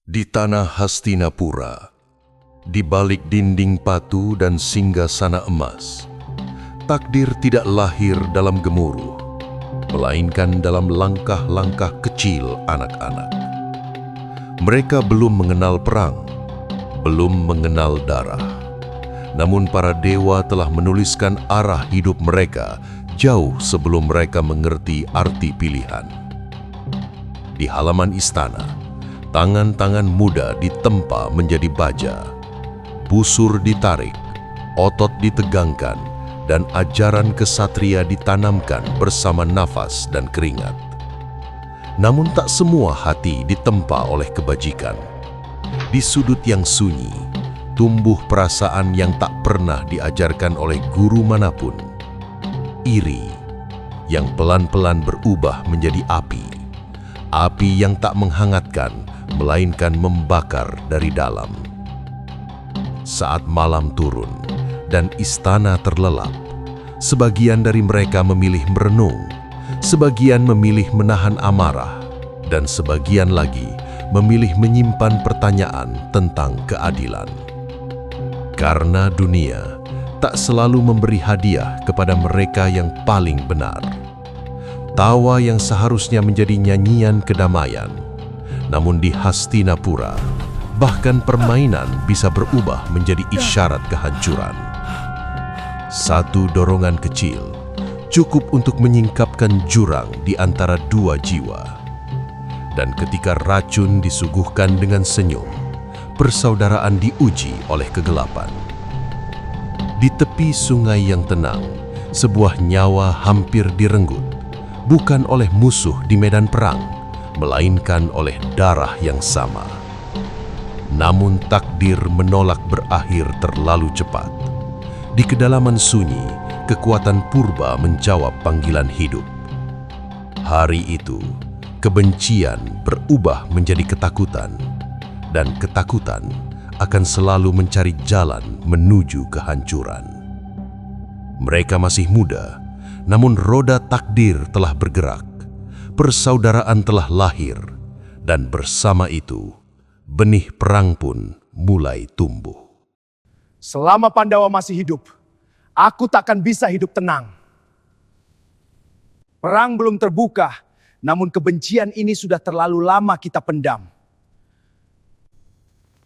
Di tanah Hastinapura, di balik dinding batu dan singgasana emas, takdir tidak lahir dalam gemuruh, melainkan dalam langkah-langkah kecil anak-anak. Mereka belum mengenal perang, belum mengenal darah. Namun para dewa telah menuliskan arah hidup mereka jauh sebelum mereka mengerti arti pilihan. Di halaman istana, tangan-tangan muda ditempa menjadi baja, busur ditarik, otot ditegangkan, dan ajaran kesatria ditanamkan bersama nafas dan keringat. Namun tak semua hati ditempa oleh kebajikan. Di sudut yang sunyi, tumbuh perasaan yang tak pernah diajarkan oleh guru manapun. Iri, yang pelan-pelan berubah menjadi api. Api yang tak menghangatkan, melainkan membakar dari dalam. Saat malam turun dan istana terlelap, sebagian dari mereka memilih merenung, sebagian memilih menahan amarah, dan sebagian lagi memilih menyimpan pertanyaan tentang keadilan. Karena dunia tak selalu memberi hadiah kepada mereka yang paling benar. Tawa yang seharusnya menjadi nyanyian kedamaian, namun di Hastinapura, bahkan permainan bisa berubah menjadi isyarat kehancuran. Satu dorongan kecil cukup untuk menyingkapkan jurang di antara dua jiwa. Dan ketika racun disuguhkan dengan senyum, persaudaraan diuji oleh kegelapan. Di tepi sungai yang tenang, sebuah nyawa hampir direnggut, bukan oleh musuh di medan perang, melainkan oleh darah yang sama. Namun takdir menolak berakhir terlalu cepat. Di kedalaman sunyi, kekuatan purba menjawab panggilan hidup. Hari itu, kebencian berubah menjadi ketakutan, dan ketakutan akan selalu mencari jalan menuju kehancuran. Mereka masih muda, namun roda takdir telah bergerak, persaudaraan telah lahir, dan bersama itu, benih perang pun mulai tumbuh. Selama Pandawa masih hidup, aku takkan bisa hidup tenang. Perang belum terbuka, namun kebencian ini sudah terlalu lama kita pendam.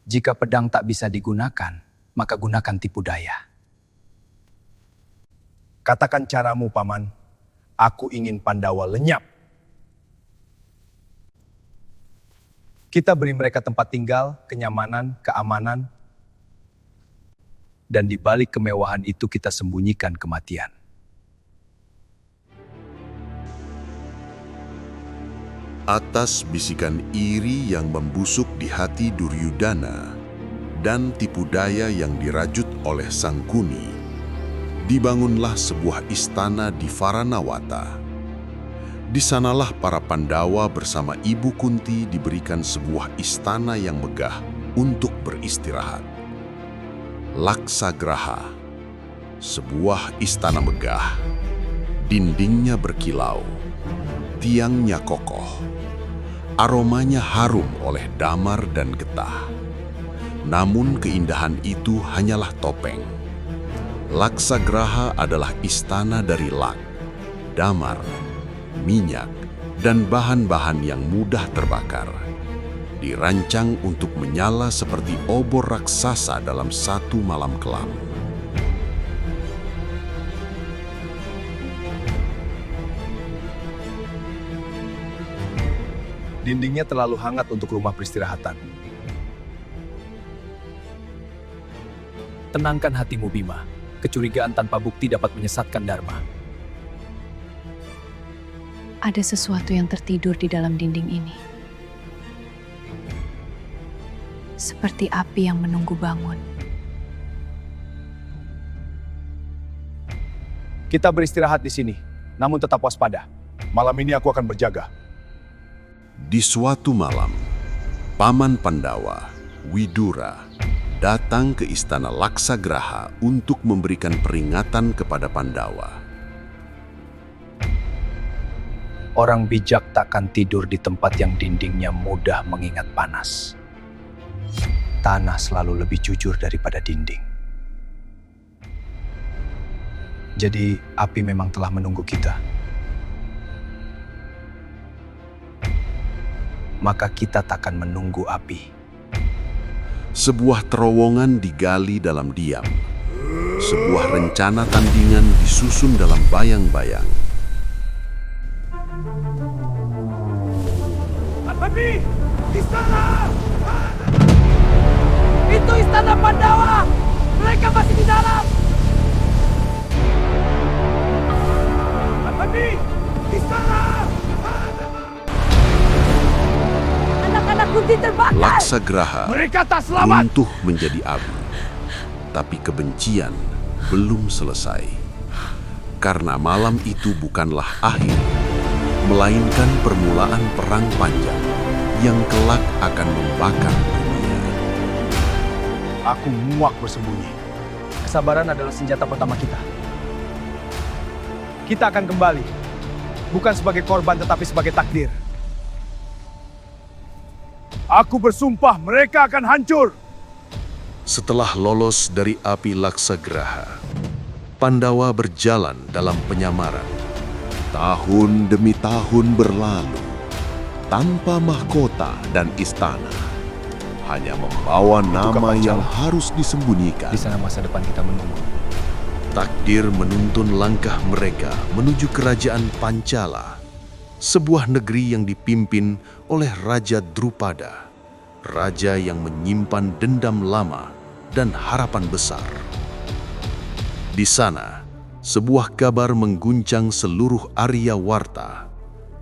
Jika pedang tak bisa digunakan, maka gunakan tipu daya. Katakan caramu, Paman. Aku ingin Pandawa lenyap. Kita beri mereka tempat tinggal, kenyamanan, keamanan, dan di balik kemewahan itu kita sembunyikan kematian. Atas bisikan iri yang membusuk di hati Duryudana dan tipu daya yang dirajut oleh Sangkuni, dibangunlah sebuah istana di Varanawata. Di sanalah para Pandawa bersama Ibu Kunti diberikan sebuah istana yang megah untuk beristirahat. Laksagraha, sebuah istana megah, dindingnya berkilau, tiangnya kokoh, aromanya harum oleh damar dan getah. Namun keindahan itu hanyalah topeng. Laksagraha adalah istana dari lak, damar, minyak, dan bahan-bahan yang mudah terbakar. Dirancang untuk menyala seperti obor raksasa dalam satu malam kelam. Dindingnya terlalu hangat untuk rumah peristirahatan. Tenangkan hatimu, Bima. Kecurigaan tanpa bukti dapat menyesatkan Dharma. Ada sesuatu yang tertidur di dalam dinding ini. Seperti api yang menunggu bangun. Kita beristirahat di sini, namun tetap waspada. Malam ini aku akan berjaga. Di suatu malam, Paman Pandawa, Widura, datang ke istana Laksagraha untuk memberikan peringatan kepada Pandawa. Orang bijak takkan tidur di tempat yang dindingnya mudah mengingat panas. tanah selalu lebih jujur daripada dinding. Jadi api memang telah menunggu kita. Maka kita takkan menunggu api. Sebuah terowongan digali dalam diam. Sebuah rencana tandingan disusun dalam bayang-bayang. Api! Istana! Itu istana Pandawa! Mereka masih di dalam! Api! Istana! Anak-anak kunti terbakar! Laksagraha Mereka tak selamat! runtuh menjadi abu. Tapi kebencian belum selesai. Karena malam itu bukanlah akhir, melainkan permulaan perang panjang yang kelak akan membakar dunia. Aku muak bersembunyi. Kesabaran adalah senjata pertama kita. Kita akan kembali. Bukan sebagai korban tetapi sebagai takdir. Aku bersumpah mereka akan hancur. Setelah lolos dari api Laksagraha, Pandawa berjalan dalam penyamaran. Tahun demi tahun berlalu, tanpa mahkota dan istana. Hanya membawa nama yang harus disembunyikan. Di sana masa depan kita menunggu. Takdir menuntun langkah mereka menuju kerajaan Pancala, sebuah negeri yang dipimpin oleh Raja Drupada, raja yang menyimpan dendam lama dan harapan besar. Di sana, sebuah kabar mengguncang seluruh Aryawarta.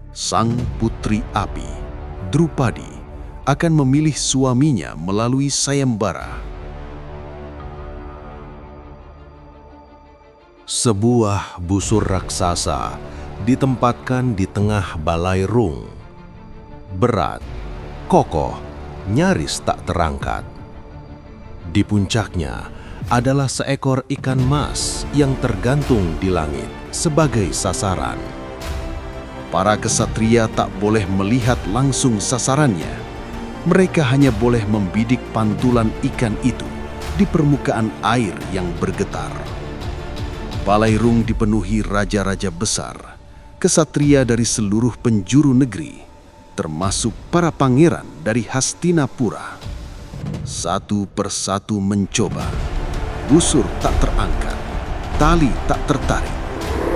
Sang putri api, Drupadi, akan memilih suaminya melalui sayembara. Sebuah busur raksasa ditempatkan di tengah balai rung. Berat, kokoh, nyaris tak terangkat. Di puncaknya adalah seekor ikan mas yang tergantung di langit sebagai sasaran. Para kesatria tak boleh melihat langsung sasarannya. Mereka hanya boleh membidik pantulan ikan itu di permukaan air yang bergetar. Balai rung dipenuhi raja-raja besar, kesatria dari seluruh penjuru negeri, termasuk para pangeran dari Hastinapura. Satu persatu mencoba. Busur tak terangkat, tali tak tertarik,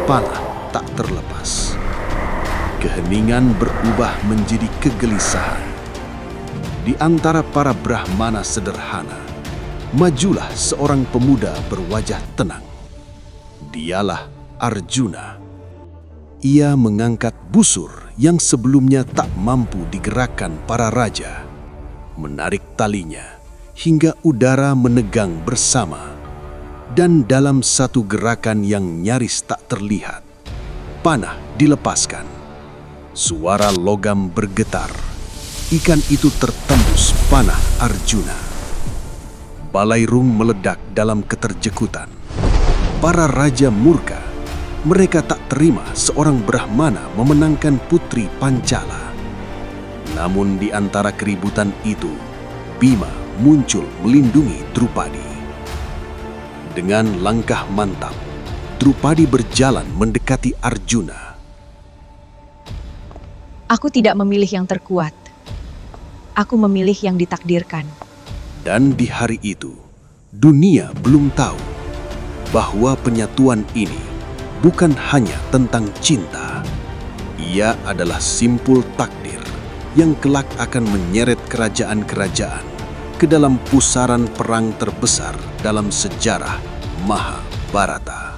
panah tak terlepas. Keheningan berubah menjadi kegelisahan. Di antara para Brahmana sederhana, majulah seorang pemuda berwajah tenang. Dialah Arjuna. Ia mengangkat busur yang sebelumnya tak mampu digerakkan para raja, menarik talinya hingga udara menegang bersama, dan dalam satu gerakan yang nyaris tak terlihat, panah dilepaskan. Suara logam bergetar. Ikan itu tertembus panah Arjuna. Balai rung meledak dalam keterjekutan. Para raja murka. Mereka tak terima seorang Brahmana memenangkan putri Pancala. Namun di antara keributan itu, Bima muncul melindungi Drupadi. Dengan langkah mantap, Drupadi berjalan mendekati Arjuna. Aku tidak memilih yang terkuat. Aku memilih yang ditakdirkan. Dan di hari itu, dunia belum tahu bahwa penyatuan ini bukan hanya tentang cinta. Ia adalah simpul takdir yang kelak akan menyeret kerajaan-kerajaan ke dalam pusaran perang terbesar dalam sejarah Mahabharata.